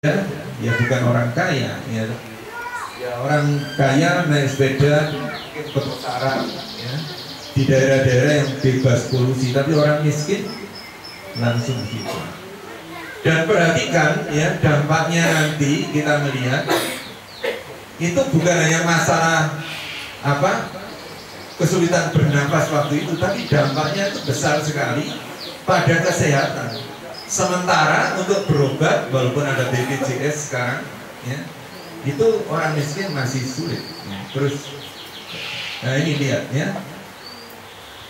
ya bukan orang kaya ya, orang kaya naik sepeda ke utara ya, di daerah-daerah yang bebas polusi, tapi orang miskin langsung gitu. Dan perhatikan ya, dampaknya nanti kita melihat itu bukan hanya masalah kesulitan bernapas waktu itu, tapi dampaknya itu besar sekali pada kesehatan. Sementara untuk berobat, walaupun ada BPJS sekarang ya, itu orang miskin masih sulit ya. Terus nah ini lihat ya,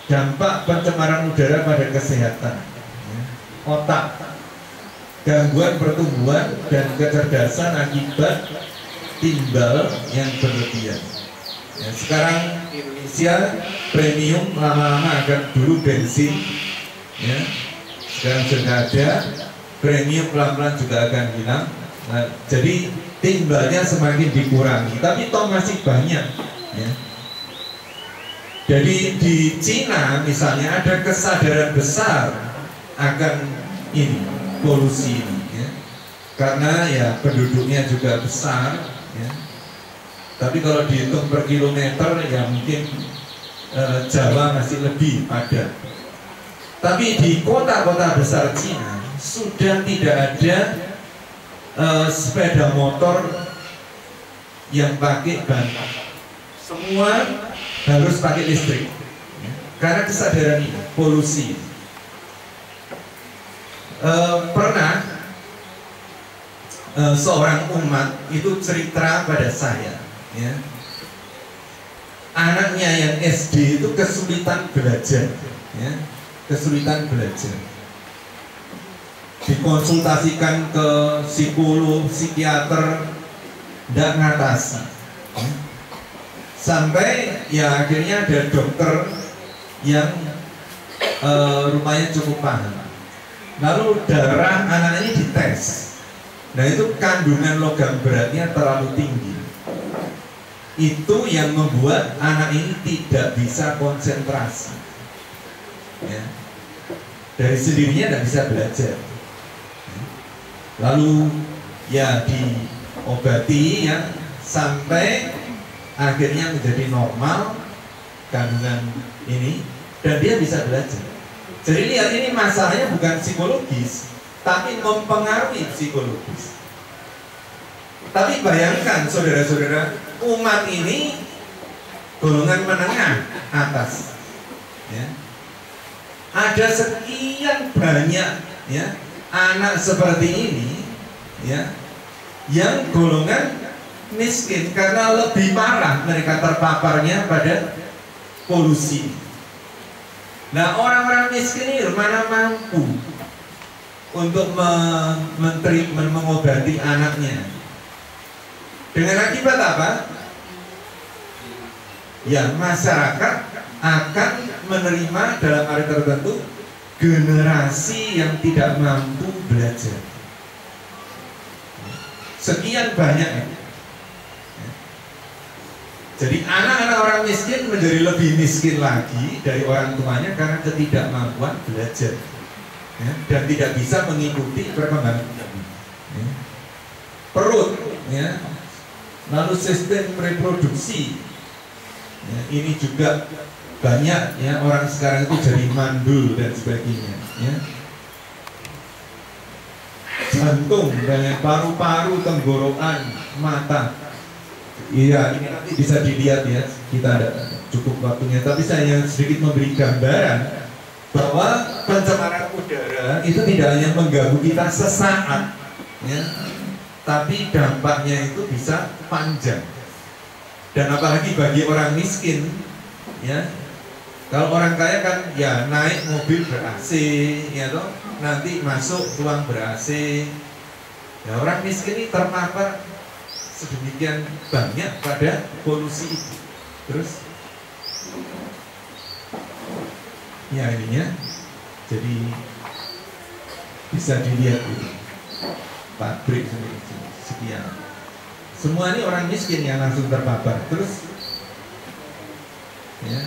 dampak pencemaran udara pada kesehatan ya. Otak, gangguan pertumbuhan dan kecerdasan akibat timbal yang berlebihan ya. Sekarang Indonesia premium lama-lama akan, dulu bensin ya, sekarang sudah ada premium, pelan-pelan juga akan hilang. Nah, jadi timbalnya semakin dikurangi, tapi toh masih banyak ya. Jadi di Cina misalnya ada kesadaran besar akan ini, polusi ini ya. Karena ya penduduknya juga besar ya. Tapi kalau dihitung per kilometer ya mungkin Jawa masih lebih padat. Tapi di kota-kota besar Cina sudah tidak ada sepeda motor yang pakai bahan bakar. Semua harus pakai listrik ya. Karena kesadaran ini, polusi. Pernah seorang umat itu cerita pada saya ya, anaknya yang SD itu kesulitan belajar ya, kesulitan belajar, dikonsultasikan ke psikolog, psikiater, tidak ngatasi ya. Sampai ya akhirnya ada dokter yang rumahnya cukup paham, lalu darah anak ini dites. Nah itu kandungan logam beratnya terlalu tinggi. Itu yang membuat anak ini tidak bisa konsentrasi ya. Dari sendirinya tidak bisa belajar. Lalu ya diobati ya, sampai akhirnya menjadi normal kandungan ini, dan dia bisa belajar. Jadi lihat, ini masalahnya bukan psikologis, tapi mempengaruhi psikologis. Tapi bayangkan saudara-saudara, umat ini golongan menengah atas ya. Ada sekian banyak ya anak seperti ini ya, yang golongan miskin karena lebih parah mereka terpaparnya pada polusi. Nah orang-orang miskin ini mana mampu untuk mengobati anaknya. Dengan akibat apa? Ya masyarakat akan menerima dalam arti tertentu generasi yang tidak mampu belajar. Sekian banyak. Jadi anak-anak orang miskin menjadi lebih miskin lagi dari orang tuanya karena ketidakmampuan belajar ya, dan tidak bisa mengikuti perkembangan ya. Perut ya, lalu sistem reproduksi ya, ini juga banyak ya, orang sekarang itu jadi mandul dan sebagainya ya. Jantung dan paru-paru, tenggorokan, mata. Iya, ini nanti bisa dilihat ya, kita ada cukup waktunya, tapi saya sedikit memberi gambaran bahwa pencemaran udara itu tidak hanya mengganggu kita sesaat ya, tapi dampaknya itu bisa panjang. Dan apalagi bagi orang miskin ya, kalau orang kaya kan ya naik mobil ber-AC ya toh, nanti masuk ruang ber-AC ya. Orang miskin ini terpapar sedemikian banyak pada polusi itu. Terus ya ininya, jadi bisa dilihat ini pabrik sekian, semua ini orang miskin yang langsung terpapar. Terus ya